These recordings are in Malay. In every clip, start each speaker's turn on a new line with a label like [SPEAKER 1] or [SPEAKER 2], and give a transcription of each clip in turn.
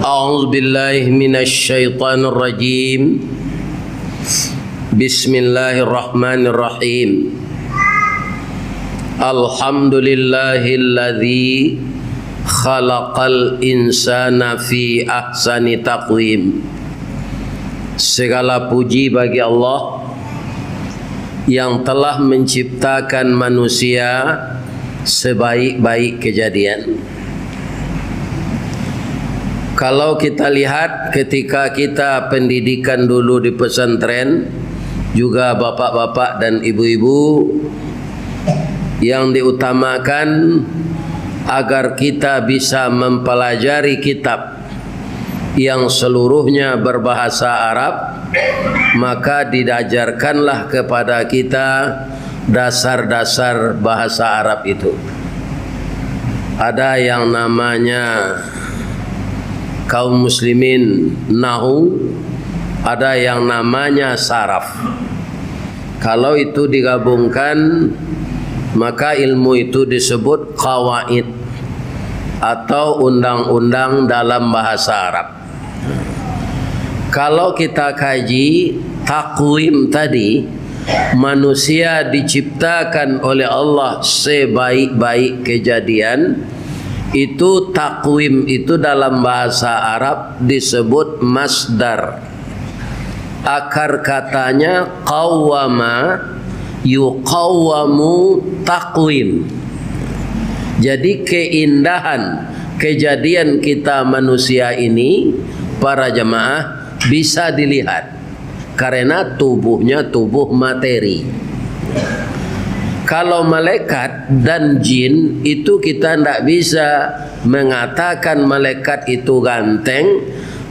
[SPEAKER 1] A'udzu billahi minasy syaithanir rajim. Bismillahirrahmanirrahim. Alhamdulillahilladzi khalaqal insana fi ahsani taqwim. Segala puji bagi Allah yang telah menciptakan manusia sebaik-baik kejadian. Kalau kita lihat ketika kita pendidikan dulu di pesantren, juga bapak-bapak dan ibu-ibu, yang diutamakan agar kita bisa mempelajari kitab yang seluruhnya berbahasa Arab, maka diajarkanlah kepada kita dasar-dasar bahasa Arab itu. Ada yang namanya kaum muslimin nahu, ada yang namanya saraf. Kalau itu digabungkan, maka ilmu itu disebut qawaid atau undang-undang dalam bahasa Arab. Kalau kita kaji takwim tadi, manusia diciptakan oleh Allah sebaik-baik kejadian. Itu takwim itu dalam bahasa Arab disebut masdar. Akar katanya qawwama yuqawwamu takwim. Jadi keindahan kejadian kita manusia ini, para jemaah, bisa dilihat karena tubuhnya tubuh materi. Kalau malaikat dan jin itu kita tidak bisa mengatakan malaikat itu ganteng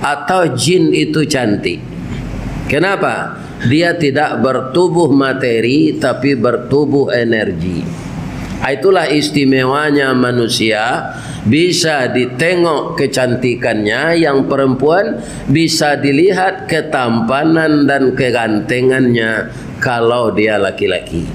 [SPEAKER 1] atau jin itu cantik. Kenapa? Dia tidak bertubuh materi tapi bertubuh energi. Itulah istimewanya manusia, bisa ditengok kecantikannya. Yang perempuan bisa dilihat ketampanan dan kegantengannya kalau dia laki-laki.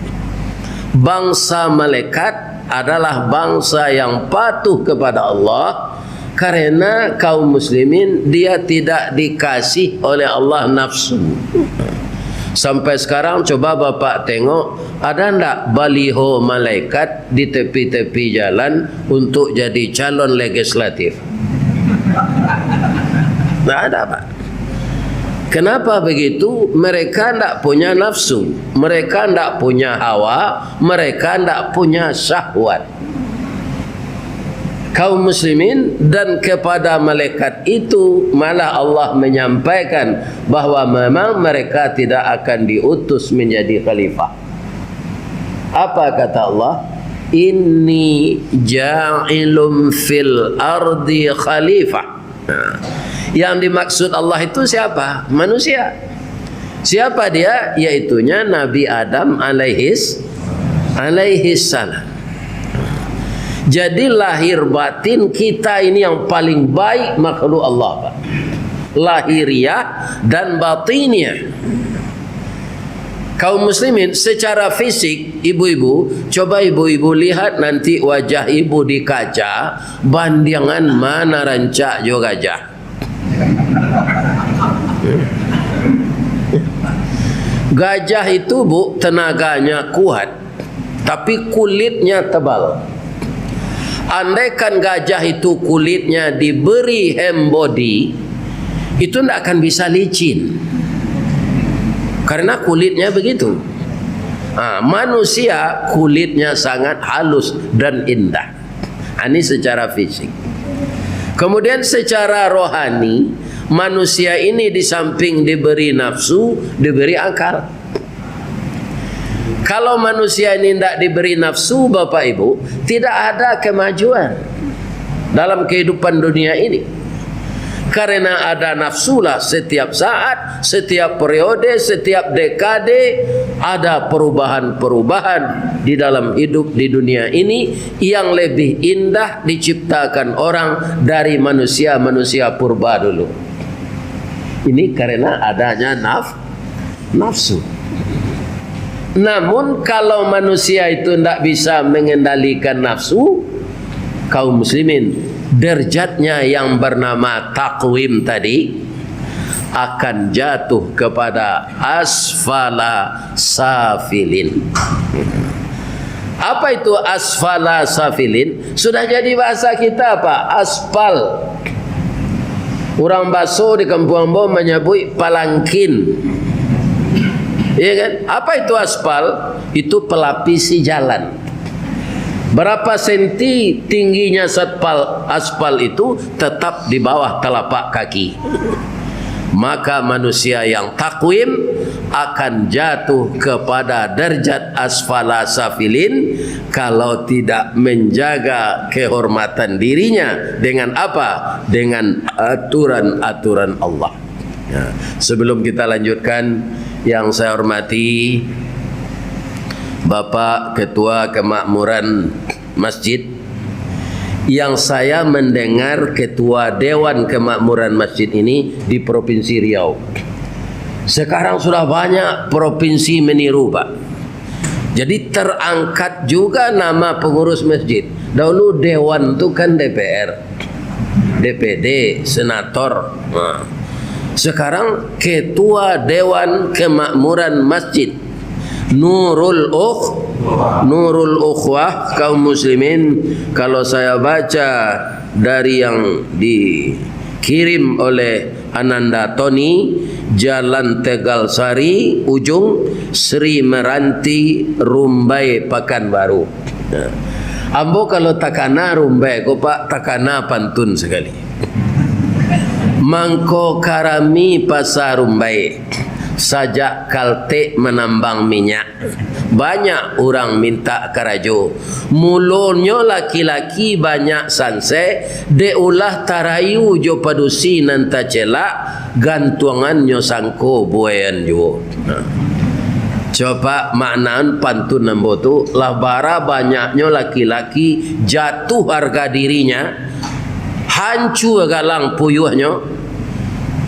[SPEAKER 1] Bangsa malaikat adalah bangsa yang patuh kepada Allah, karena kaum muslimin dia tidak dikasih oleh Allah nafsu. Sampai sekarang coba Bapak tengok, ada ndak baliho malaikat di tepi-tepi jalan untuk jadi calon legislatif? Tidak ada, Pak. Kenapa begitu? Mereka tidak punya nafsu, mereka tidak punya hawa, mereka tidak punya syahwat. Kaum muslimin dan kepada malaikat itu malah Allah menyampaikan bahwa memang mereka tidak akan diutus menjadi khalifah. Apa kata Allah? Inni ja'ilum fil ardi khalifah. Yang dimaksud Allah itu siapa? Manusia. Siapa dia? Yaitunya Nabi Adam alaihis salam. Jadi lahir batin kita ini yang paling baik makhluk Allah, Pak. Lahiriah dan batinnya. Kaum muslimin secara fisik, ibu-ibu, coba ibu-ibu lihat nanti wajah ibu di kaca, bandingan mana rancak jo gajah. Gajah itu, Bu, tenaganya kuat tapi kulitnya tebal. Andaikan gajah itu kulitnya diberi hem body, itu tidak akan bisa licin karena kulitnya begitu. Manusia kulitnya sangat halus dan indah. Ini secara fisik. Kemudian secara rohani, manusia ini di samping diberi nafsu, diberi akal. Kalau manusia ini tidak diberi nafsu, Bapak Ibu, tidak ada kemajuan dalam kehidupan dunia ini. Karena ada nafsulah setiap saat, setiap periode, setiap dekade ada perubahan-perubahan di dalam hidup di dunia ini yang lebih indah diciptakan orang dari manusia-manusia purba dulu. Ini karena adanya nafsu. Namun kalau manusia itu tidak bisa mengendalikan nafsu, kaum muslimin, derajatnya yang bernama taqwim tadi akan jatuh kepada asfala safilin. Apa itu asfala safilin? Sudah jadi bahasa kita apa? Aspal. Orang Baso di Kampung Ambon menyebut palangkin. Iya kan? Apa itu aspal? Itu pelapisi jalan. Berapa senti tingginya aspal itu tetap di bawah telapak kaki. Maka manusia yang takwim akan jatuh kepada derajat asfala safilin kalau tidak menjaga kehormatan dirinya dengan apa? Dengan aturan-aturan Allah. Ya. Sebelum kita lanjutkan, yang saya hormati Bapak Ketua Kemakmuran Masjid, yang saya mendengar Ketua Dewan Kemakmuran Masjid ini di Provinsi Riau. Sekarang sudah banyak provinsi meniru, Pak. Jadi terangkat juga nama pengurus masjid. Dahulu Dewan itu kan DPR, DPD, Senator. Nah, sekarang Ketua Dewan Kemakmuran Masjid. Nurul Ukhwah kaum muslimin. Kalau saya baca dari yang dikirim oleh Ananda Tony, Jalan Tegal Sari, ujung Sri Meranti, Rumbai, Pekanbaru. Nah, ambo kalau takana Rumbai, kok Pak takana pantun sekali. Mangko karami pasar Rumbai, sajak kalte menambang minyak. Banyak orang minta karajo. Mulonyo laki-laki banyak sanse, deulah tarayu jo padusi nanta celak, gantungannya sangko buayan jo. Nah, coba maknaan pantun nambo tu, lah bara banyaknya laki-laki jatuh harga dirinya, hancur galang puyuhnya,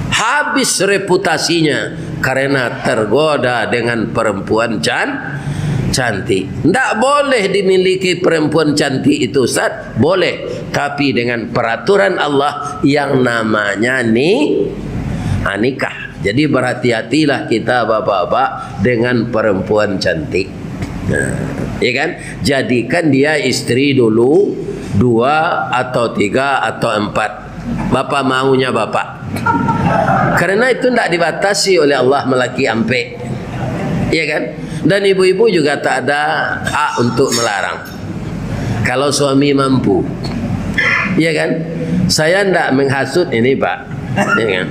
[SPEAKER 1] habis reputasinya karena tergoda dengan perempuan cantik. Tidak boleh dimiliki perempuan cantik itu, Ustaz. Boleh, tapi dengan peraturan Allah yang namanya nikah. Jadi berhati-hatilah kita bapak-bapak dengan perempuan cantik. Nah, ya kan? Jadikan dia istri dulu 2 atau 3 atau 4. Bapak maunya bapak. Karena itu tidak dibatasi oleh Allah melaki ampe, ya kan? Dan ibu-ibu juga tak ada hak untuk melarang. Kalau suami mampu, ya kan? Saya tidak menghasut ini, Pak, ya kan?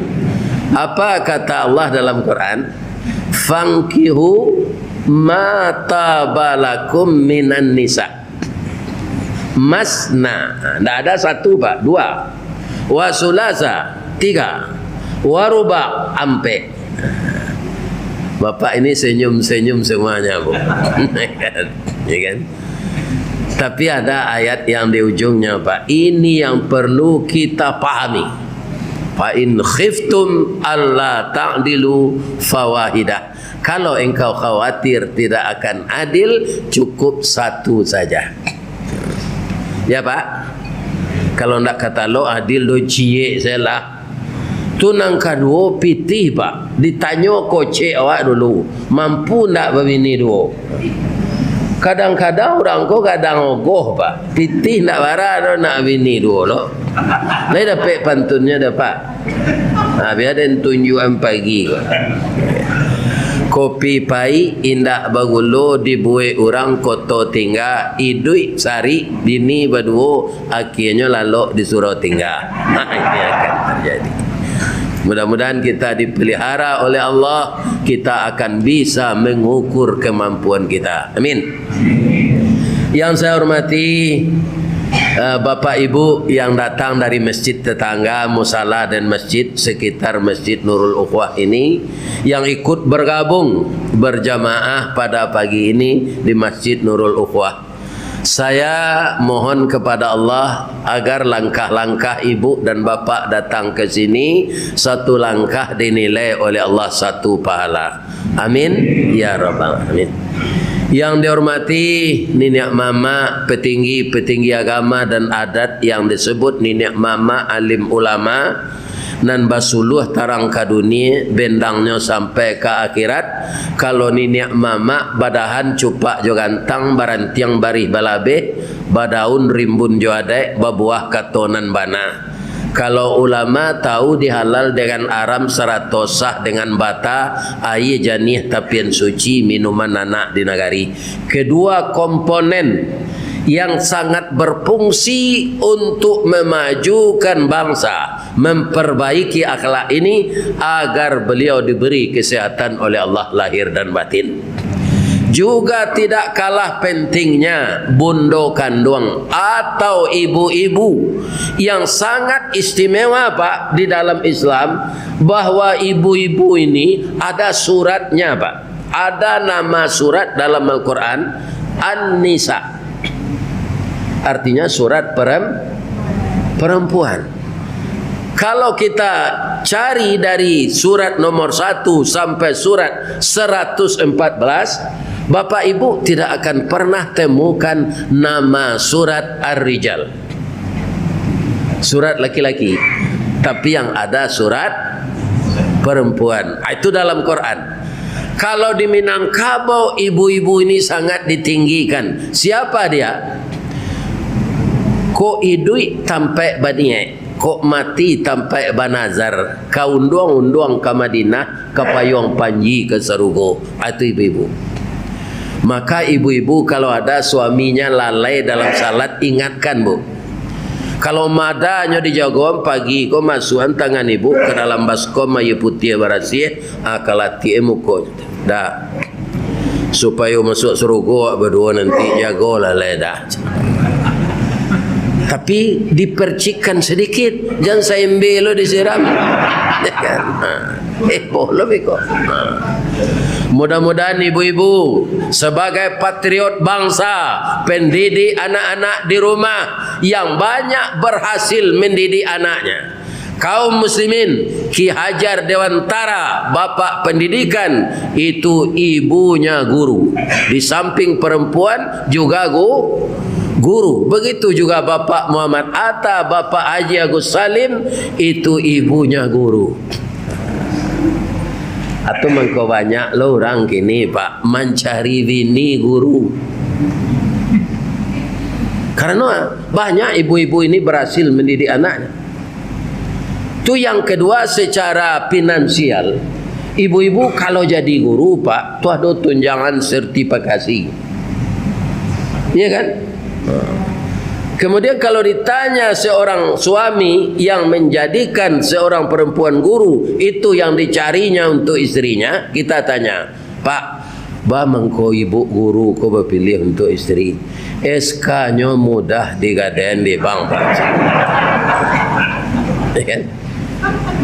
[SPEAKER 1] Apa kata Allah dalam Quran? Fankihu ma tabalakum minan nisa. Masna, tidak ada 1, Pak, 2, wa sulasa 3, waruba ampe. Bapak ini senyum-senyum semuanya, Bu. Ya kan? Tapi ada ayat yang di ujungnya, Pak. Ini yang perlu kita pahami. Fa in khiftum alla ta'dilu fawahidah. Kalau engkau khawatir tidak akan adil, cukup 1 saja. Ya, Pak. Kalau ndak kata lo adil, lo cie saya lah. Tu nang kadua pitih, Pak. Ditanya koce awak dulu, mampu ndak berbini 2? Kadang-kadang orang ko kadang ogoh, Pak. Pitih ndak bara nak bini 2 lo. Lai dapat pantunnya dapat. Nah, biar den tunjukan pagi ko. Kopi pai indak bagulo dibuai orang koto tinggal idui sari dini baduo akhirnya lalu disuruh tinggal. Nah, ini akan terjadi. Mudah-mudahan kita dipelihara oleh Allah, kita akan bisa mengukur kemampuan kita. Amin. Yang saya hormati Bapak Ibu yang datang dari masjid tetangga, musalah dan masjid sekitar Masjid Nurul Ukhwah ini, yang ikut bergabung berjamaah pada pagi ini di Masjid Nurul Ukhwah. Saya mohon kepada Allah agar langkah-langkah ibu dan bapak datang ke sini 1 langkah dinilai oleh Allah 1 pahala. Amin ya rabbal alamin. Yang dihormati nenek mama, petinggi-petinggi agama dan adat yang disebut nenek mama, alim ulama, nan basuluh tarang ke dunia, bendangnya sampai ke akhirat. Kalau nenek mama badahan cupak jo gantang, barantiang barih balabe, badaun rimbun jo adek, babuah katonan bana. Kalau ulama tahu dihalal dengan aram saratosah dengan bata, air janih tapian suci, minuman anak di negari. Kedua komponen yang sangat berfungsi untuk memajukan bangsa, memperbaiki akhlak ini agar beliau diberi kesehatan oleh Allah lahir dan batin. Juga tidak kalah pentingnya bundo kandung atau ibu-ibu yang sangat istimewa Pak di dalam Islam, bahwa ibu-ibu ini ada suratnya Pak. Ada nama surat dalam Al-Quran An-Nisa, artinya surat perempuan. Kalau kita cari dari surat nomor 1 sampai surat 114, Bapak Ibu tidak akan pernah temukan nama surat Ar-Rijal, surat laki-laki, tapi yang ada surat perempuan. Itu dalam Quran. Kalau di Minangkabau ibu-ibu ini sangat ditinggikan. Siapa dia? Ko idui tampai baniye, kok mati tampai banazar, kau unduang-unduang ke Madinah, ke payung panji ke Serugo. Itu ibu-ibu. Maka ibu-ibu kalau ada suaminya lalai dalam salat, ingatkan Bu. Kalau madanya dijagom pagi, kau masukan tangan ibu ke dalam baskom mayu putih barasi, akalati emuko dah, supaya masuk Serugo berdua nanti jago lalai dah. Tapi dipercikkan sedikit, jangan saimbe lo disiram. Boleh kok. Mudah-mudahan ibu-ibu sebagai patriot bangsa, pendidik anak-anak di rumah yang banyak berhasil mendidik anaknya. Kaum muslimin, Ki Hajar Dewantara, bapak pendidikan, itu ibunya guru. Di samping perempuan juga guru. Begitu juga Bapak Muhammad Atta, Bapak Haji Agus Salim, itu ibunya guru. Atau mengko banyak lo orang kini Pak mencari bini guru. Karena banyak ibu-ibu ini berhasil mendidik anaknya. Itu yang kedua, secara finansial. Ibu-ibu kalau jadi guru Pak, tuh ada tunjangan sertifikasi. Iya kan? Kemudian kalau ditanya seorang suami yang menjadikan seorang perempuan guru, itu yang dicarinya untuk istrinya, kita tanya, Pak, mengko ibu guru kau berpilih untuk istri, SK-nya mudah digadein di bank.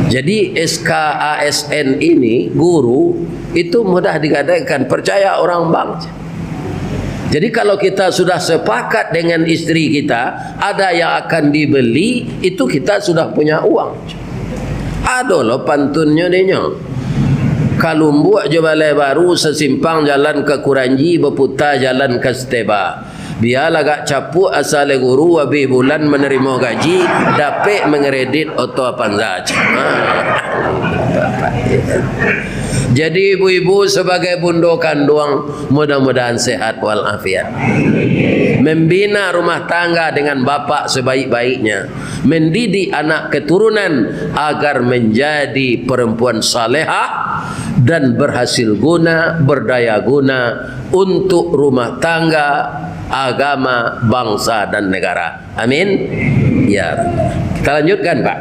[SPEAKER 1] Jadi SK ASN ini guru itu mudah digadaikan, percaya orang bank. Jadi kalau kita sudah sepakat dengan istri kita, ada yang akan dibeli, itu kita sudah punya uang. Ada loh pantunnya dia. Kalumbu aja balai baru, sesimpang jalan ke Kuranji, berputar jalan ke Steba. Biar agak capuk asal guru, habis bulan menerima gaji, dapat mengeredit oto panzaj. Jadi ibu-ibu sebagai bundo kandung, mudah-mudahan sehat walafiat. Membina rumah tangga dengan bapak sebaik-baiknya, mendidik anak keturunan agar menjadi perempuan salehah dan berhasil guna, berdaya guna untuk rumah tangga, agama, bangsa dan negara. Amin. Ya. Kita lanjutkan Pak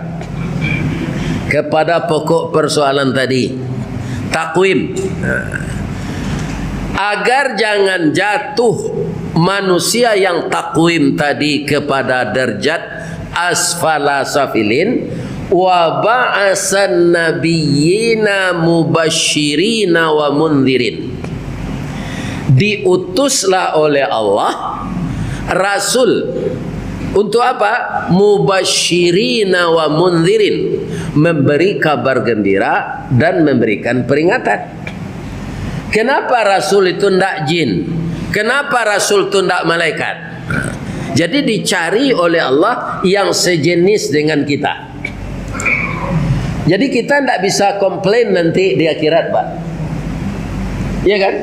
[SPEAKER 1] kepada pokok persoalan tadi. Takwim. Agar jangan jatuh manusia yang takwim tadi kepada derajat asfala safilin, wa ba'asan nabiyyina mubasyirina wa mundhirin. Diutuslah oleh Allah Rasul untuk apa? Mubasyirina wa mundhirin, memberi kabar gembira dan memberikan peringatan. Kenapa Rasul itu tidak jin? Kenapa Rasul itu tidak malaikat? Jadi dicari oleh Allah yang sejenis dengan kita. Jadi kita tidak bisa komplain nanti di akhirat, Pak. Ya kan?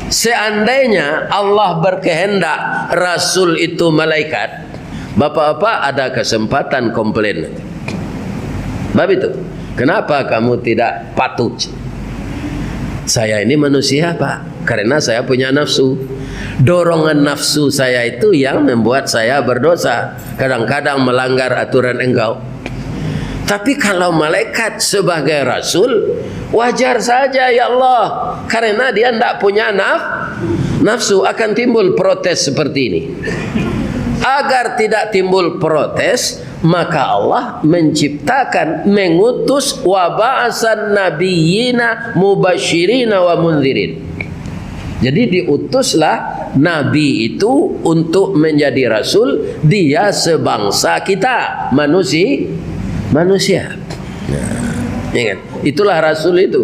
[SPEAKER 1] Seandainya Allah berkehendak Rasul itu malaikat, bapak-bapak ada kesempatan komplain nanti. Bab itu, kenapa kamu tidak patuh? Saya ini manusia, Pak, karena saya punya nafsu. Dorongan nafsu saya itu yang membuat saya berdosa, kadang-kadang melanggar aturan engkau. Tapi kalau malaikat sebagai Rasul, wajar saja ya Allah, karena dia tidak punya nafsu. Akan timbul protes seperti ini. Agar tidak timbul protes, maka Allah menciptakan, mengutus wa ba'asan nabiyyina mubasyirina wa mundzirin. Jadi diutuslah Nabi itu untuk menjadi Rasul. Dia sebangsa kita, manusia. Ingat, itulah Rasul itu.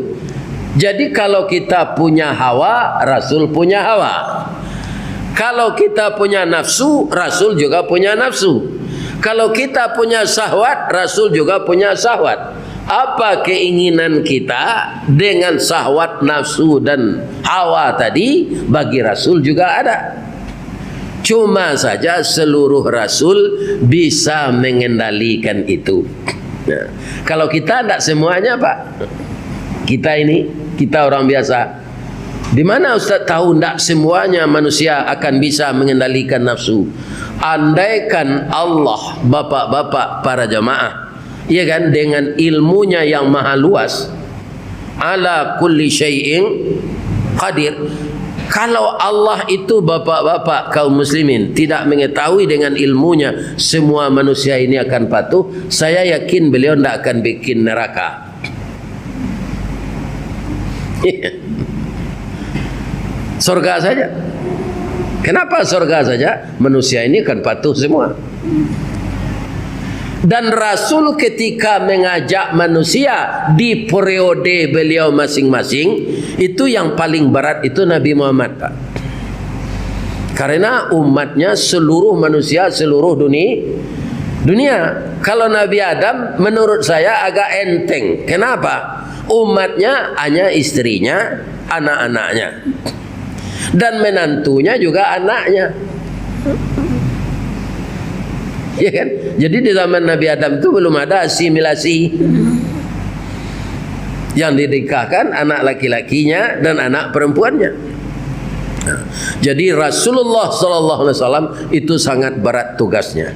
[SPEAKER 1] Jadi kalau kita punya hawa, Rasul punya hawa. Kalau kita punya nafsu, Rasul juga punya nafsu. Kalau kita punya syahwat, Rasul juga punya syahwat. Apa keinginan kita dengan syahwat, nafsu dan hawa tadi, bagi Rasul juga ada. Cuma saja seluruh Rasul bisa mengendalikan itu. Nah, kalau kita tidak semuanya, Pak. Kita orang biasa. Di mana Ustaz tahu tidak semuanya manusia akan bisa mengendalikan nafsu? Andaikan Allah, bapak-bapak para jamaah, ya kan, dengan ilmunya yang maha luas, ala kulli syai'in qadir. Kalau Allah itu, bapak-bapak kaum muslimin, tidak mengetahui dengan ilmunya semua manusia ini akan patuh, saya yakin beliau tidak akan bikin neraka. Surga saja. Kenapa surga saja? Manusia ini akan patuh semua. Dan Rasul ketika mengajak manusia di periode beliau masing-masing, itu yang paling berat itu Nabi Muhammad, Pak. Karena umatnya seluruh manusia, seluruh dunia. Kalau Nabi Adam menurut saya agak enteng. Kenapa? Umatnya hanya istrinya, anak-anaknya. Dan menantunya juga anaknya. Ya kan? Jadi di zaman Nabi Adam itu belum ada asimilasi. Yang dinikahkan anak laki-lakinya dan anak perempuannya. Nah, jadi Rasulullah SAW itu sangat berat tugasnya.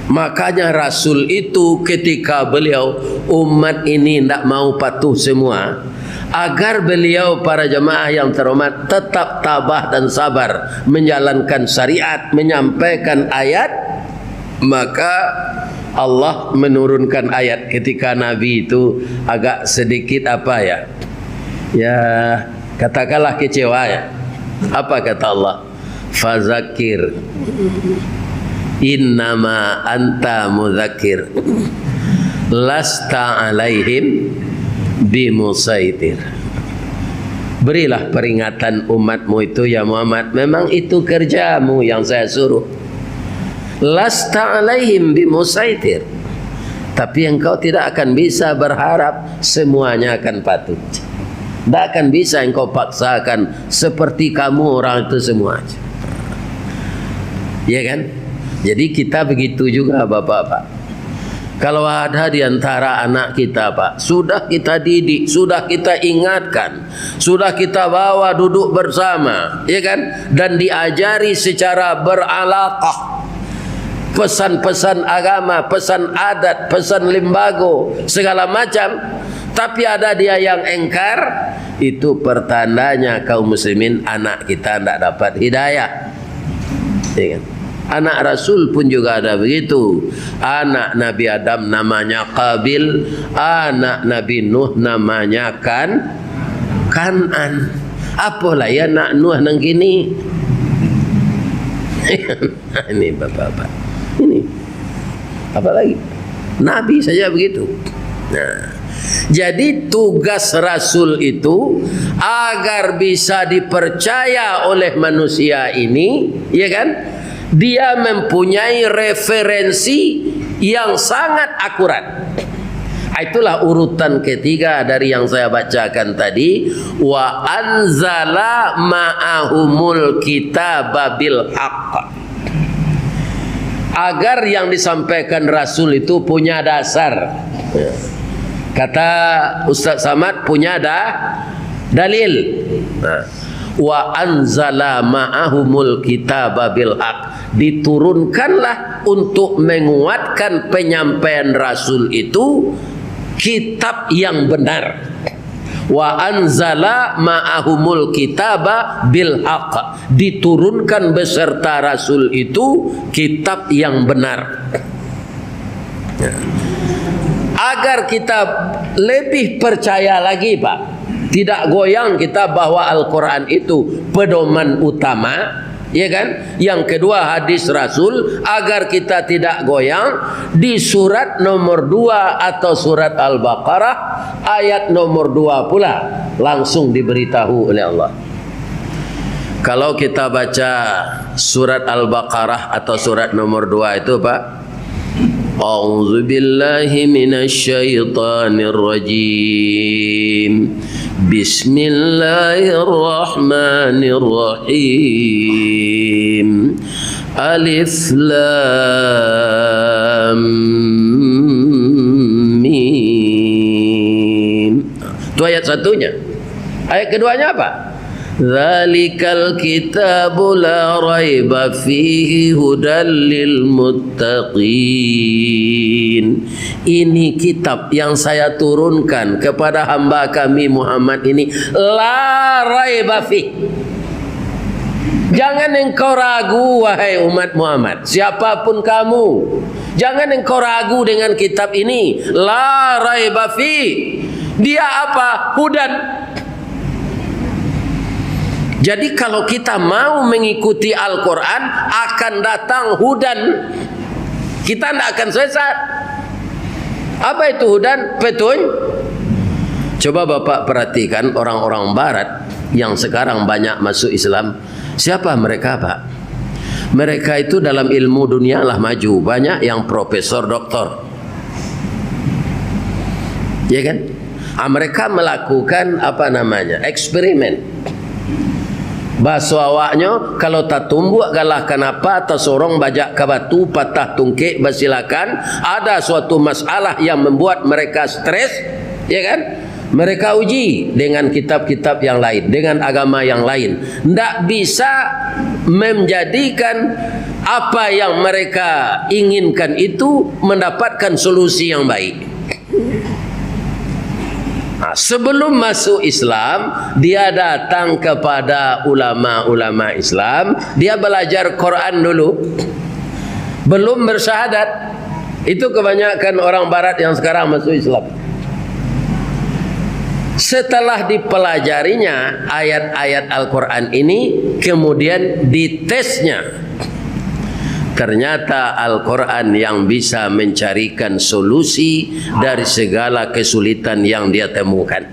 [SPEAKER 1] Makanya Rasul itu ketika beliau umat ini tidak mau patuh semua, agar beliau para jemaah yang terhormat tetap tabah dan sabar menjalankan syariat, menyampaikan ayat, maka Allah menurunkan ayat ketika Nabi itu agak sedikit ya katakanlah kecewa ya. Apa kata Allah? Fazakir innama anta mudzakir lasta alaihim bimusaitir. Berilah peringatan umatmu itu ya Muhammad, memang itu kerjamu yang saya suruh. Lasta alaihim bimusaitir, tapi engkau tidak akan bisa berharap semuanya akan patuh. Tidak akan bisa engkau paksakan seperti kamu orang itu semua. Ya kan? Jadi kita begitu juga bapak-bapak. Kalau ada di antara anak kita, Pak, sudah kita didik, sudah kita ingatkan, sudah kita bawa duduk bersama, ya kan? Dan diajari secara beralaqah, pesan-pesan agama, pesan adat, pesan limbago, segala macam. Tapi ada dia yang engkar, itu pertandanya kaum muslimin anak kita tidak dapat hidayah, ya kan? Anak Rasul pun juga ada begitu. Anak Nabi Adam namanya Qabil, anak Nabi Nuh namanya Kan'an. Apalah ya nak Nuh nang kini. Ini bapak-bapak. Ini apa lagi? Nabi saja begitu. Nah, Jadi tugas Rasul itu agar bisa dipercaya oleh manusia ini, ya kan? Dia mempunyai referensi yang sangat akurat. Itulah urutan ketiga dari yang saya bacakan tadi. Wa anzala ma'ahumul kitaba bil haqq. Agar yang disampaikan Rasul itu punya dasar. Kata Ustaz Samad, punya dalil. Wa anzala ma'ahumul kitaba bil haqq. Diturunkanlah untuk menguatkan penyampaian Rasul itu kitab yang benar. Wa anzala ma'ahumul kitaba bil haqq. Diturunkan beserta Rasul itu kitab yang benar. Agar kita lebih percaya lagi, Pak, tidak goyang kita bahwa Al-Quran itu pedoman utama, ya kan? Yang kedua hadis Rasul, agar kita tidak goyang, di surat nomor 2 atau surat Al-Baqarah ayat nomor 2 pula langsung diberitahu oleh Allah. Kalau kita baca surat Al-Baqarah atau surat nomor 2 itu, Pak, A'udzu billahi minasyaitonir rajim. Bismillahirrahmanirrahim. Alif lam mim. Itu ayat satunya. Ayat keduanya apa? Dzalikal kitabu la raiba fihi hudal lil muttaqin. Ini kitab yang saya turunkan kepada hamba kami Muhammad ini, la raiba fihi. Jangan engkau ragu, wahai umat Muhammad, siapapun kamu, jangan engkau ragu dengan kitab ini. La raiba fihi. Dia apa? Hudan. Jadi kalau kita mau mengikuti Al-Quran, akan datang hudan. Kita tidak akan sesat. Apa itu hudan? Petunjuk. Coba Bapak perhatikan orang-orang Barat yang sekarang banyak masuk Islam. Siapa mereka, Pak? Mereka itu dalam ilmu dunia lah maju. Banyak yang profesor, doktor. Ya kan? Mereka melakukan apa namanya? Eksperimen. Bahasa awaknya, kalau tak tumbuk galah kenapa, tak sorong bajak ke batu, patah tungkik bersilakan. Ada suatu masalah yang membuat mereka stres, ya kan? Mereka uji dengan kitab-kitab yang lain, dengan agama yang lain. Tidak bisa menjadikan apa yang mereka inginkan itu mendapatkan solusi yang baik. Sebelum masuk Islam, dia datang kepada ulama-ulama Islam. Dia belajar Quran dulu, belum bersyahadat. Itu kebanyakan orang Barat yang sekarang masuk Islam. Setelah dipelajarinya ayat-ayat Al-Quran ini, kemudian ditesnya. Ternyata Al-Quran yang bisa mencarikan solusi dari segala kesulitan yang dia temukan.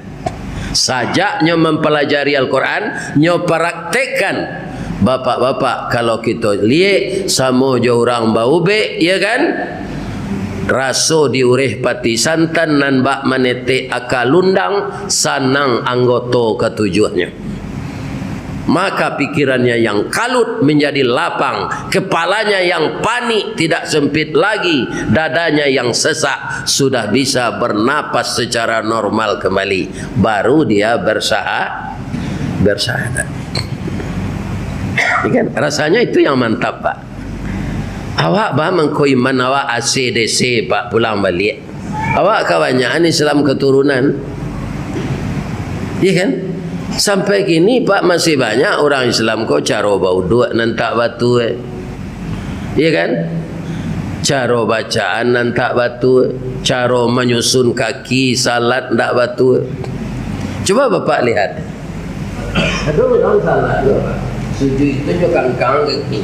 [SPEAKER 1] Sajaknya mempelajari Al-Quran, nyo praktekkan. Bapak-bapak, kalau kita lihat sama je orang bau be, ya kan? Raso diurih pati santan nan bak manete akalundang, sanang anggota ketujuhnya. Maka pikirannya yang kalut menjadi lapang, kepalanya yang panik tidak sempit lagi, dadanya yang sesak sudah bisa bernapas secara normal kembali. Baru dia bersyahadat. Kan? Rasanya itu yang mantap, Pak. Awak bah mengkoiman awak ACDC, Pak, pulang balik. Awak kebanyakan Islam keturunan, iya kan? Sampai kini, Pak, masih banyak orang Islam kok cara bau dua nantak batu, iya kan? Cara bacaan nantak batu, cara menyusun kaki salat nantak batu. Coba Bapak lihat. Ada orang salat, sujud itu juga kangkang kaki.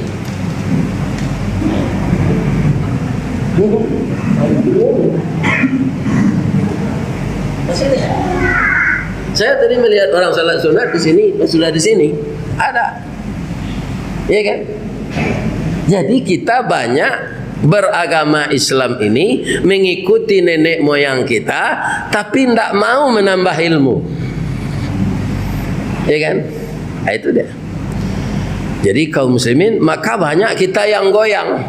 [SPEAKER 1] Saya tadi melihat orang salat sunat di sini, sudah di sini ada, ya kan? Jadi kita banyak beragama Islam ini mengikuti nenek moyang kita, tapi tidak mau menambah ilmu, ya kan? Nah, itu dia. Jadi kaum muslimin, maka banyak kita yang goyang.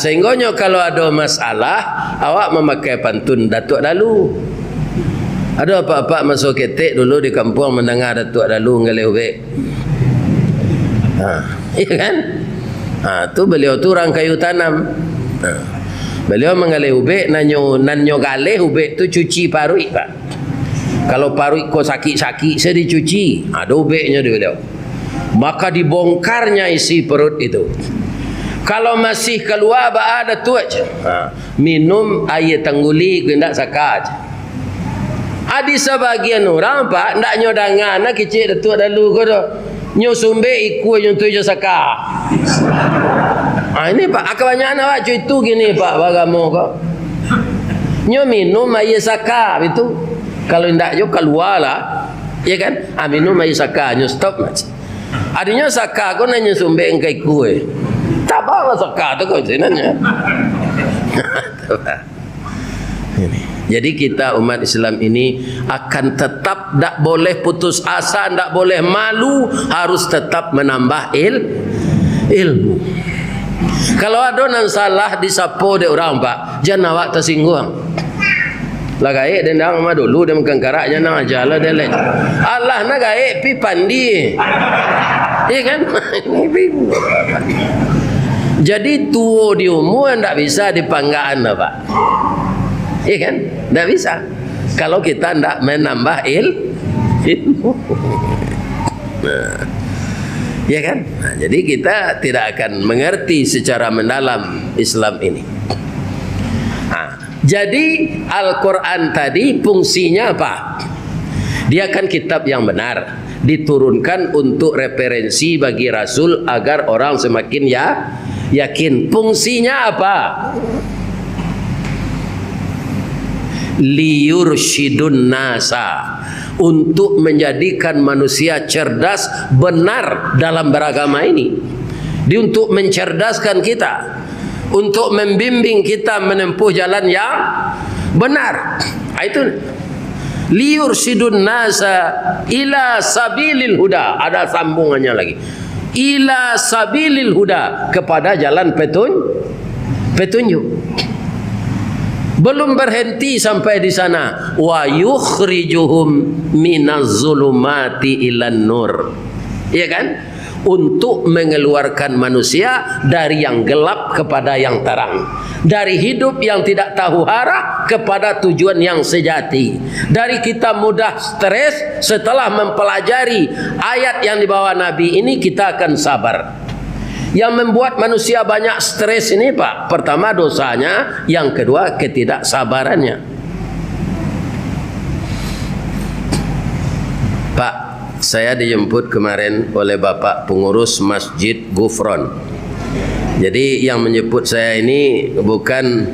[SPEAKER 1] Sehingga kalau ada masalah, awak memakai pantun Datuk Dalu. Ada apa-apa masuk ketik dulu di kampung mendengar Datuk Dalu ngelih ubek. Iya kan? Tu beliau tu orang kayu tanam. Beliau mengalih ubek, nanyo galih ubek tu cuci parut, Pak. Kalau parut kau sakit-sakit, saya dicuci. Ada ubeknya di beliau. Maka dibongkarnya isi perut itu. Kalau masih keluar ada tu aja. Minum air tangguli hendak sakat. Ada sebagian orang Pak ndak nyodangan nak kecil Datuk Dalu ko do. Nyo sumbe ikut nyo tu je saka. Ini Pak kebanyakan awak itu gini Pak bagamu kok. Nyo minum air saka itu. Kalau ndak yo keluarlah. Ya kan? Minum air saka nyo stop macam. Adanya saka ko nanya sumbe engkai kue. Tak apa saka tu kau jenanya. Jadi kita umat Islam ini akan tetap tak boleh putus asa, tak boleh malu, harus tetap menambah ilmu. Kalau ada yang salah disapo de orang Pak, jangan awak tersinggung. Lah gaik dendang mah dulu dia makan karak jangan ajalah dia lain. Allah nak gaik pi pandi. Iya kan? Jadi tua di umur tak bisa dipanggaan Pak. Iya kan? Tak bisa. Kalau kita tak menambah ilmu. Ya kan? Jadi kita tidak akan mengerti secara mendalam Islam ini. Jadi Al-Quran tadi fungsinya apa? Dia kan kitab yang benar, diturunkan untuk referensi bagi Rasul agar orang semakin yakin. Fungsinya apa? Liyursyidun nasa, untuk menjadikan manusia cerdas benar dalam beragama ini. Untuk mencerdaskan kita, untuk membimbing kita menempuh jalan yang benar. Itu liyursyidun nasa ila sabilil huda. Ada sambungannya lagi. Ila sabilil huda, kepada jalan petunjuk. Belum berhenti sampai di sana. Wa yukhrijuhum minaz zulumati ilan nur. Iya kan? Untuk mengeluarkan manusia dari yang gelap kepada yang terang, dari hidup yang tidak tahu arah kepada tujuan yang sejati. Dari kita mudah stres, setelah mempelajari ayat yang dibawa Nabi ini kita akan sabar. Yang membuat manusia banyak stres ini Pak, pertama dosanya, yang kedua ketidaksabarannya. Pak, saya dijemput kemarin oleh Bapak pengurus Masjid Gufron. Jadi yang menjemput saya ini bukan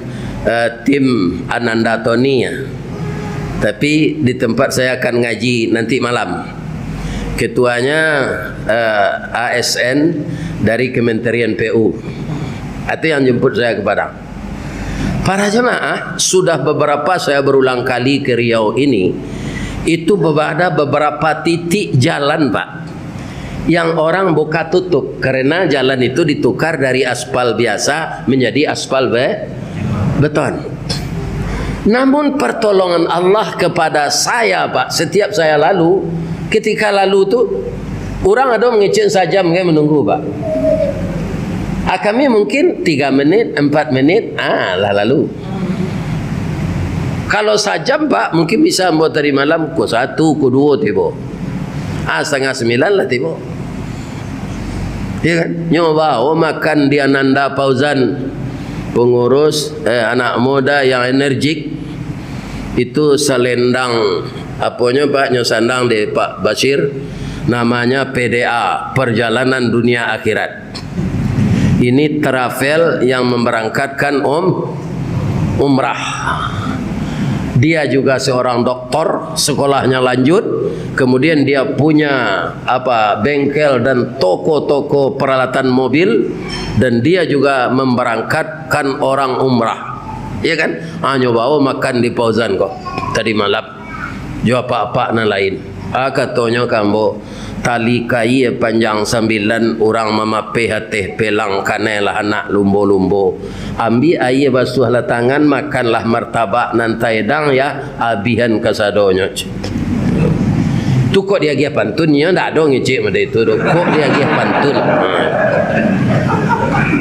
[SPEAKER 1] tim Ananda Tony ya, tapi di tempat saya akan ngaji nanti malam. Ketuanya ASN dari Kementerian PU. Itu yang jemput saya ke Padang. Para jemaah, sudah beberapa saya berulang kali ke Riau ini. Itu ada beberapa titik jalan Pak, yang orang buka tutup karena jalan itu ditukar dari aspal biasa menjadi aspal beton. Namun pertolongan Allah kepada saya Pak, setiap saya lalu, ketika lalu tu orang ada mengecek saja menunggu Pak. Kami mungkin 3 menit, 4 menit, lah lalu. Kalau sajam Pak mungkin bisa buat dari malam ku 1, ku 2 tiba. 8:30 lah tiba. Ya kan? Nyoba makan di Ananda Fauzan, pengurus anak muda yang energik. Itu selendang apanya Pak nyosandang di Pak Basir, namanya PDA, Perjalanan Dunia Akhirat. Ini travel yang memberangkatkan umrah. Dia juga seorang doktor, sekolahnya lanjut, kemudian dia punya bengkel dan toko-toko peralatan mobil, dan dia juga memberangkatkan orang umrah. Ya kan? Nyoba makan di Fauzan kok tadi malam. Jo apa-apa na lain. Katanya kambo tali kai panjang 9 orang mamapeh hateh pelang kanelah anak lumbo-lumbo. Ambil air basuh lah tangan, makanlah martabak nan taedang ya, abihan kasadonyo. Tu kok dia gia pantunnya ndak dong ngecek made itu dok. Kok dia gia pantun.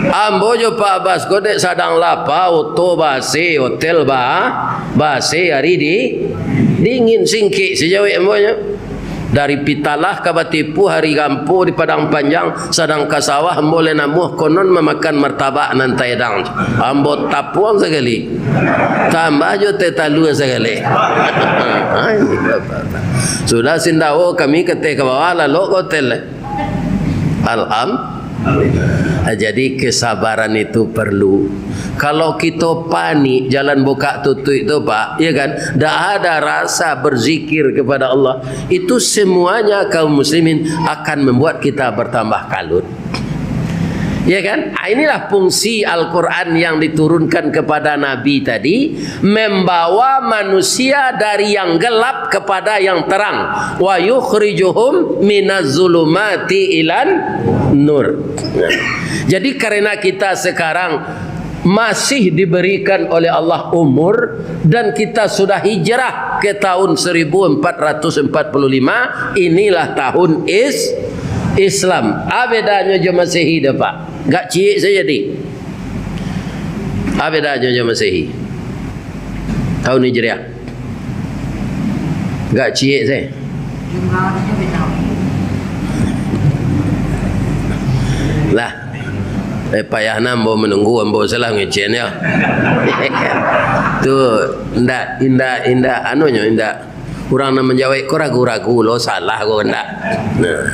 [SPEAKER 1] Ambo jo Pak Abbas kodek sadang lapa oto base hotel base hari di dingin singkik sejauh ambonya. Dari Pitalah ke Batipu hari Gampo di Padang Panjang sadang ke sawah boleh namuh konon memakan martabak nan taedang. Ambo tapuang sekali. Tambah jo tetalu sekali. Sudah sindawo kami ketika bawah lalu hotel. Jadi kesabaran itu perlu. Kalau kita panik jalan buka tutup itu Pak, ya kan, tidak ada rasa berzikir kepada Allah, itu semuanya kaum muslimin akan membuat kita bertambah kalut. Ya kan? Inilah fungsi Al-Quran yang diturunkan kepada Nabi tadi, membawa manusia dari yang gelap kepada yang terang. Wa yukhrijuhum minaz zulumati ilan nur. Jadi karena kita sekarang masih diberikan oleh Allah umur dan kita sudah hijrah ke tahun 1445, inilah tahun Islam. Bedanya je Masehi dah Pak. Gak cik saya jadi. Bedanya je Masehi. Tahun Hijriah. Gak cik saya. Lah. Payah nambo menunggu ambo salah ngecen ya. Tu indah anunya indah. Kurang nak menjawab ko ragu-ragu lo salah ko ndak. Nah.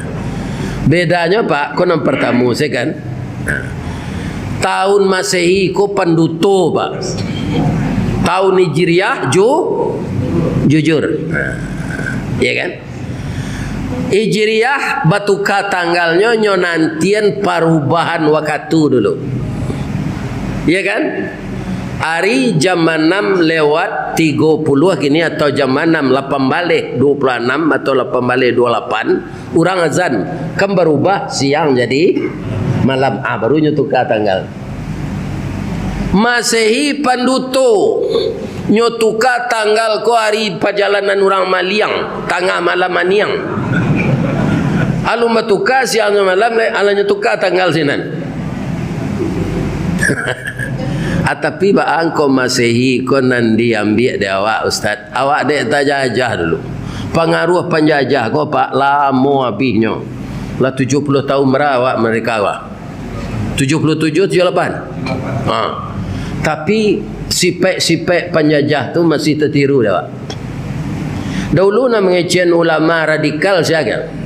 [SPEAKER 1] Bedanya Pak, ko nang pertama saya kan. Tahun Masehi ko panduto Pak. Tahun Hijriah jujur. Ya kan? Hijriah batuka tanggalnya nyonantian perubahan waktu dulu. Ya kan? Hari jam 6 lewat 30 gini atau jam 6 8 balik 26 atau 8 balik 28 urang azan kan berubah siang jadi malam. Baru nyotuka tanggal. Masehi panduto nyotuka tanggal ko hari perjalanan orang Maliang tengah malam maniang. Alu matuka siangnya malam ala nyotuka tanggal sinan. Tapi ba angko Masehi ko nan diambil de awak ustaz. Awak dek tajajah dulu. Pengaruh penjajah ko Pak lama habisnya. Lah 70 tahun merawak mereka awak. 77 78. Tapi sipek penjajah tu masih tertiru dah Pak. Dahulu nak mengecian ulama radikal siaga.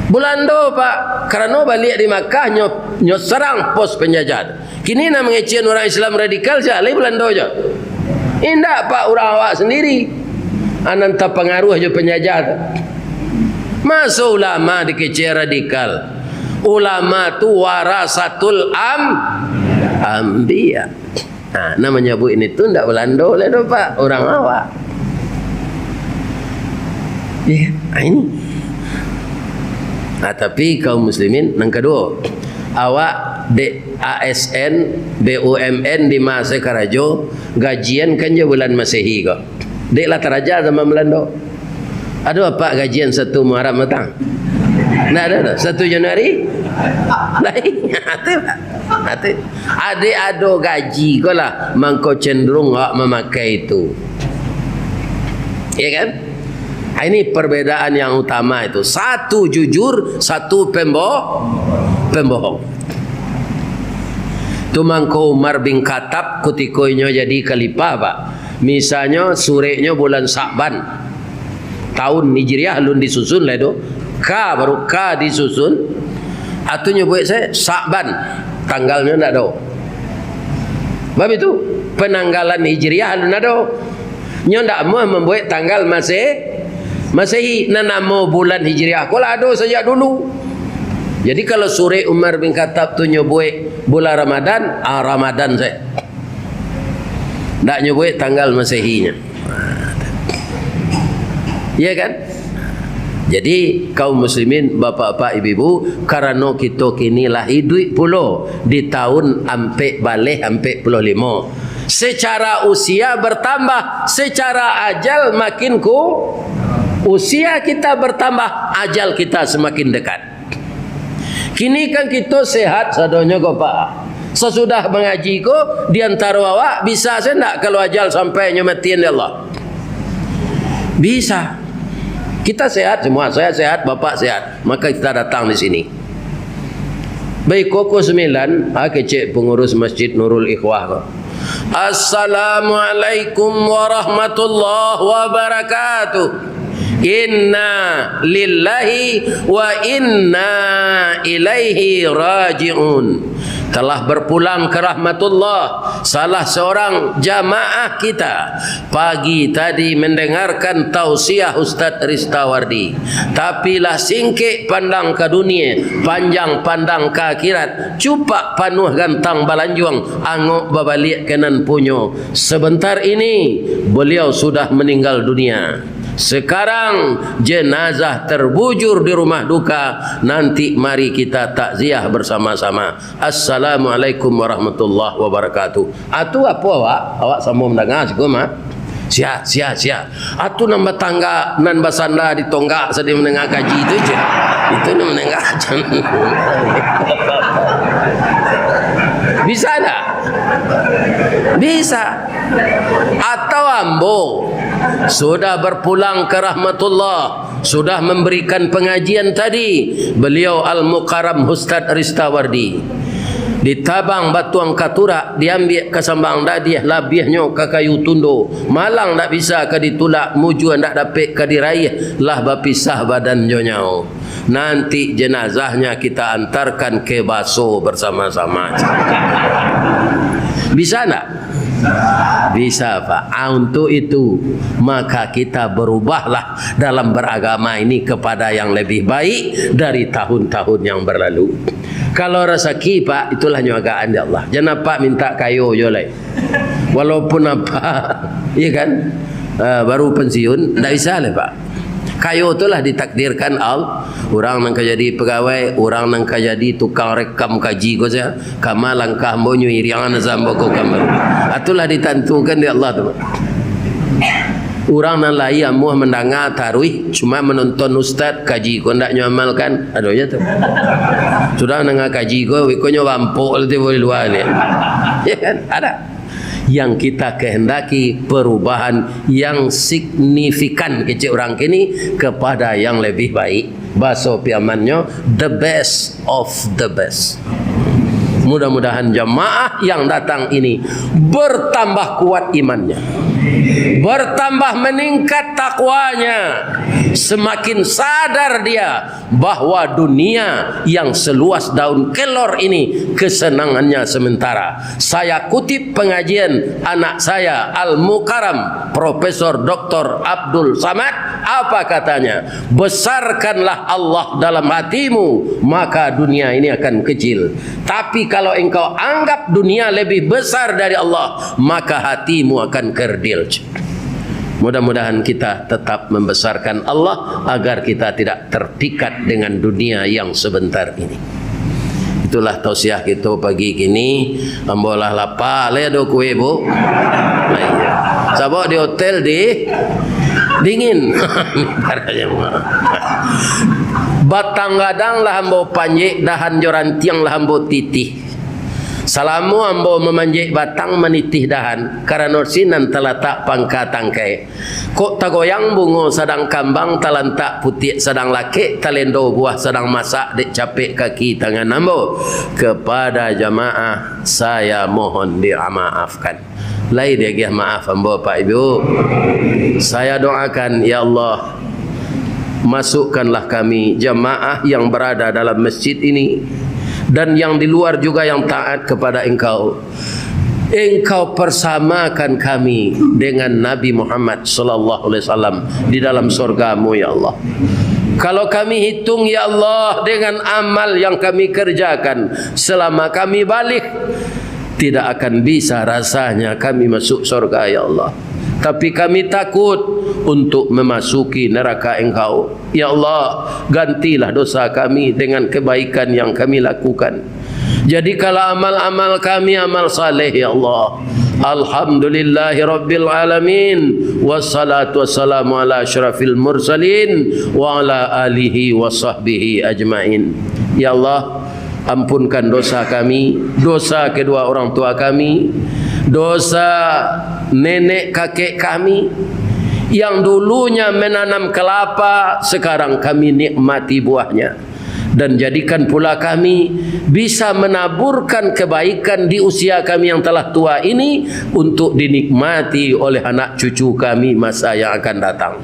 [SPEAKER 1] Belanda Pak, kerana balik di Makkah nyok serang pos penjajah. Kini nak mengecian orang Islam radikal siapa Belanda je. Indak Pak, orang awak sendiri. Ananta pengaruh je penjajah. Masa ulama dikecian radikal. Ulama tu warasatul ambiya. Namanya bu ini tu ndak Belanda lah tu Pak, orang awak. Ya, ini. Tapi kaum muslimin yang kedua, awak di ASN BUMN di masa Karajo gajian kan je bulan Masehi kok. Dek lah teraja zaman Belanda. Ada apa gajian 1 Muharram datang? Nah ada 1 Januari? Lain. Ada gaji kau lah mangko cenderung awak memakai itu. Ya kan? Ini perbedaan yang utama itu. Satu jujur, satu pembohong. Tu mangko Umar bin Khattab kutikonya jadi khalifah Pak. Misalnya surenya bulan Sa'ban. Tahun Hijriah lun disusun lah itu. Baru disusun. Atunya buat saya Sa'ban. Tanggalnya tak ada. Sebab itu penanggalan Hijriah lun ada. Nyo ndak mau membuat tanggal Masehi na nama bulan Hijriah. Kalau ada sejak dulu. Jadi kalau suri Umar bin Khattab tu nyobuat bulan Ramadan, Ramadan saya. Ndak nyobuat tanggal Masehinya. Ya kan? Jadi kaum muslimin, bapak-bapak, ibu-ibu, karena kita kini lah hidup pula di tahun ampe balik ampe 45. Secara usia bertambah, secara ajal makin usia kita bertambah, ajal kita semakin dekat. Kini kan kita sehat sadonya kok Pak. Sesudah mengaji ko di antara awak bisa saya enggak kalau ajal sampai nyomatin Allah? Bisa. Kita sehat semua, saya sehat, bapak sehat. Maka kita datang di sini. Baik, Koko 9, kecik pengurus Masjid Nurul Ikhwah. Assalamualaikum warahmatullahi wabarakatuh. Inna lillahi wa inna ilaihi raji'un. Telah berpulang ke rahmatullah salah seorang jamaah kita pagi tadi mendengarkan tausiah Ustaz Ristawardi. Tapi lah singkik pandang ke dunia, panjang pandang ke akhirat, cupak panuh gantang balanjuang, angok babalik kenan punyo. Sebentar ini beliau sudah meninggal dunia. Sekarang jenazah terbujur di rumah duka. Nanti mari kita takziah bersama-sama. Assalamualaikum warahmatullahi wabarakatuh. Atu apa awak? Awak sama mendengar segala? Sia. Atu nambah tangga nan basanda di tonggak sedih mendengar kaji itu je. Itu nak mendengar. Bisa tak? Bisa. Atau ambo sudah berpulang ke rahmatullah, sudah memberikan pengajian tadi. Beliau Al-Mukarram Ustaz Ristawardi ditabang batuang katura, diambil ke sambang dadiah labiahnya ke kayu tundo, malang tak bisa ke ditulak, mujuan tak dapat ke diraih, lah berpisah badan jonyau. Nanti jenazahnya kita antarkan ke Baso bersama-sama. Bisa tak? Bisa Pak. Untuk itu maka kita berubahlah dalam beragama ini kepada yang lebih baik dari tahun-tahun yang berlalu. Kalau rezeki Pak, itulah nyagaan ya Allah. Jangan Pak minta kayu jolai. Walaupun apa, iya kan? Baru pensiun, tak bisa lah Pak. Kayu itulah ditakdirkan Allah. Orang nang jadi pegawai, orang nang jadi tukang rekam kaji ko saya. Kama langkah mo nyuiriangan zambo ko kamar. Itulah ditentukan di Allah tu. Orang nang lain amuh mendengar tarawih cuma menonton ustaz kaji ko ndak nyamalkan. Aduh ya tu. Sudah dengar kaji ko wikonyo wampuk le boleh luar ni. Ya kan? Ada. Yang kita kehendaki perubahan yang signifikan kecil orang kini kepada yang lebih baik. Bahasa piamannya the best of the best. Mudah-mudahan jamaah yang datang ini bertambah kuat imannya, bertambah meningkat takwanya, semakin sadar dia bahwa dunia yang seluas daun kelor ini kesenangannya sementara. Saya kutip pengajian anak saya Al-Mukarram Profesor Dr. Abdul Samad, apa katanya? Besarkanlah Allah dalam hatimu, maka dunia ini akan kecil. Tapi kalau engkau anggap dunia lebih besar dari Allah, maka hatimu akan kerdil. Mudah-mudahan kita tetap membesarkan Allah agar kita tidak terpikat dengan dunia yang sebentar ini. Itulah tausiah kita pagi kini. Ambolah lapar le do kue bu. Sabok di hotel di dingin. Batang gadang lah ambo panjek, dahan joran tiang lah ambo titih. Salamu ambo memanjek batang menitih dahan, karena sinan terletak pangka tangkai. Kok tagoyang bungo sedang kambang talantak putih sedang laki, talendo buah sedang masak dek capek kaki tangan ambo. Kepada jamaah saya mohon dimaafkan. Lai dia maaf ambo Pak Ibu. Saya doakan ya Allah, masukkanlah kami jamaah yang berada dalam masjid ini dan yang di luar juga yang taat kepada Engkau Engkau persamakan kami dengan Nabi Muhammad sallallahu alaihi wasallam di dalam surgamu ya Allah. Kalau kami hitung ya Allah dengan amal yang kami kerjakan selama kami balik, tidak akan bisa rasanya kami masuk surga ya Allah. Tapi kami takut untuk memasuki neraka Engkau. Ya Allah, gantilah dosa kami dengan kebaikan yang kami lakukan. Jadi kalau amal-amal kami amal saleh ya Allah. Alhamdulillahi Rabbil Alamin. Wassalatu wassalamu ala asyrafil mursalin wa ala alihi wa sahbihi ajmain. Ya Allah, ampunkan dosa kami, dosa kedua orang tua kami, dosa nenek kakek kami yang dulunya menanam kelapa, sekarang kami nikmati buahnya. Dan jadikan pula kami bisa menaburkan kebaikan di usia kami yang telah tua ini untuk dinikmati oleh anak cucu kami masa yang akan datang.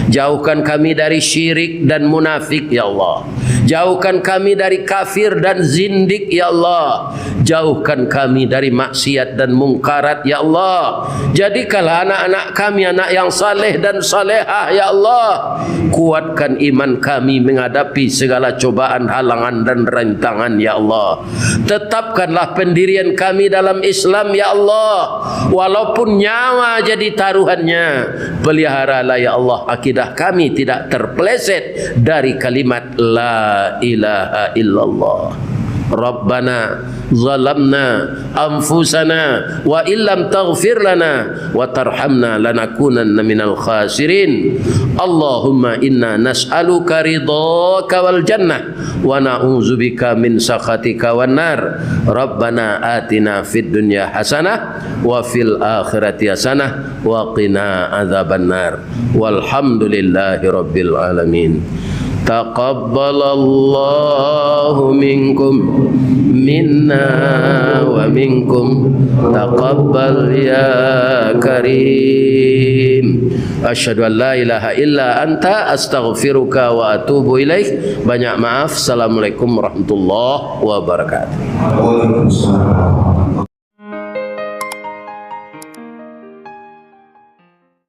[SPEAKER 1] Jauhkan kami dari syirik dan munafik ya Allah. Jauhkan kami dari kafir dan zindik ya Allah. Jauhkan kami dari maksiat dan mungkarat ya Allah. Jadikanlah anak-anak kami anak yang saleh dan salehah ya Allah. Kuatkan iman kami menghadapi segala cobaan, halangan dan rintangan ya Allah. Tetapkanlah pendirian kami dalam Islam ya Allah. Walaupun nyawa jadi taruhannya, peliharalah ya Allah akidah kami tidak terpeleset dari kalimat la ilaha illallah. Rabbana zalamna anfusana wa illam taghfir lana wa tarhamna lanakunanna minal khasirin. Allahumma inna nas'aluka ridhaka wal jannah wa na'udzubika min sakhatika wan nar. Rabbana atina fid dunya hasanah wa fil akhirati hasanah wa qina adzaban nar. Walhamdulillahi rabbil alamin. Taqabbalallahu minkum minna wa minkum taqabbal ya karim. Asyhadu an la ilaha illa anta astaghfiruka wa atubu ilaik. Banyak maaf. Assalamualaikum warahmatullahi wabarakatuh.